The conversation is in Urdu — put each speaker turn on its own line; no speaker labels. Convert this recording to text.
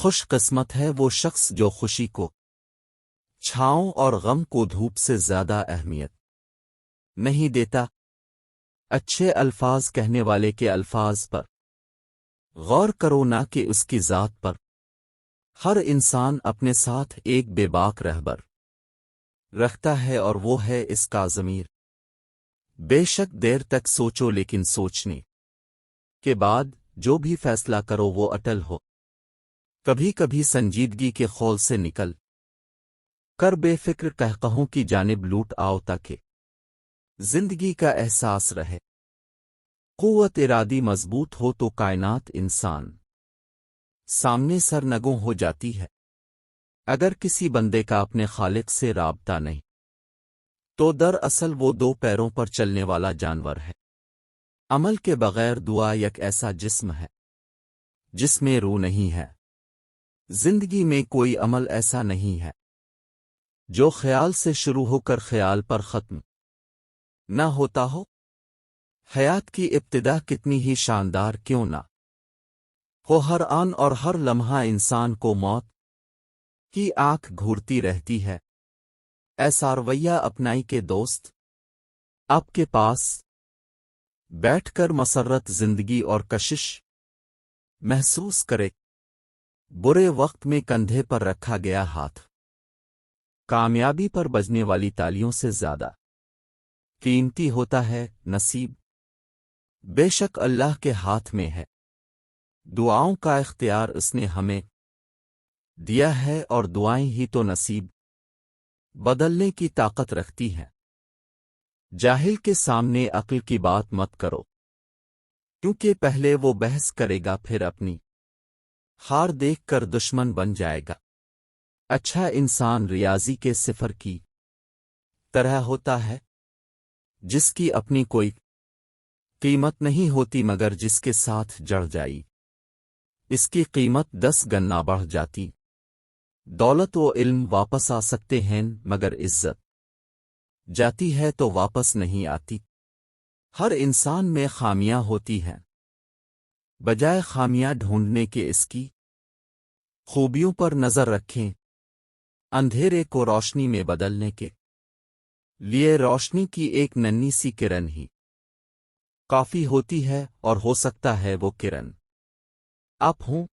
خوش قسمت ہے وہ شخص جو خوشی کو چھاؤں اور غم کو دھوپ سے زیادہ اہمیت نہیں دیتا۔ اچھے الفاظ کہنے والے کے الفاظ پر غور کرو نہ کہ اس کی ذات پر۔ ہر انسان اپنے ساتھ ایک بے باک رہبر رکھتا ہے اور وہ ہے اس کا ضمیر۔ بے شک دیر تک سوچو لیکن سوچنے کے بعد جو بھی فیصلہ کرو وہ اٹل ہو۔ کبھی کبھی سنجیدگی کے خول سے نکل کر بے فکر قہقہوں کی جانب لوٹ آؤ تاکہ زندگی کا احساس رہے۔ قوت ارادی مضبوط ہو تو کائنات انسان سامنے سرنگوں ہو جاتی ہے۔ اگر کسی بندے کا اپنے خالق سے رابطہ نہیں تو دراصل وہ دو پیروں پر چلنے والا جانور ہے۔ عمل کے بغیر دعا یک ایسا جسم ہے جس میں روح نہیں ہے۔ زندگی میں کوئی عمل ایسا نہیں ہے جو خیال سے شروع ہو کر خیال پر ختم نہ ہوتا ہو۔ حیات کی ابتدا کتنی ہی شاندار کیوں نہ ہو، ہر آن اور ہر لمحہ انسان کو موت کی آنکھ گھورتی رہتی ہے۔ ایسا رویہ اپنائی کے دوست آپ کے پاس بیٹھ کر مسرت زندگی اور کشش محسوس کرے۔ برے وقت میں کندھے پر رکھا گیا ہاتھ کامیابی پر بجنے والی تالیوں سے زیادہ قیمتی ہوتا ہے۔ نصیب بے شک اللہ کے ہاتھ میں ہے، دعاؤں کا اختیار اس نے ہمیں دیا ہے، اور دعائیں ہی تو نصیب بدلنے کی طاقت رکھتی ہیں۔ جاہل کے سامنے عقل کی بات مت کرو، کیونکہ پہلے وہ بحث کرے گا پھر اپنی ہار دیکھ کر دشمن بن جائے گا۔ اچھا انسان ریاضی کے صفر کی طرح ہوتا ہے جس کی اپنی کوئی قیمت نہیں ہوتی، مگر جس کے ساتھ جڑ جائی اس کی قیمت 10 گنا بڑھ جاتی۔ دولت و علم واپس آ سکتے ہیں مگر عزت جاتی ہے تو واپس نہیں آتی۔ ہر انسان میں خامیاں ہوتی ہیں، بجائے خامیاں ڈھونڈنے کے اس کی خوبیوں پر نظر رکھیں۔ اندھیرے کو روشنی میں بدلنے کے لیے روشنی کی ایک ننھی سی کرن ہی کافی ہوتی ہے، اور ہو سکتا ہے وہ کرن آپ ہوں۔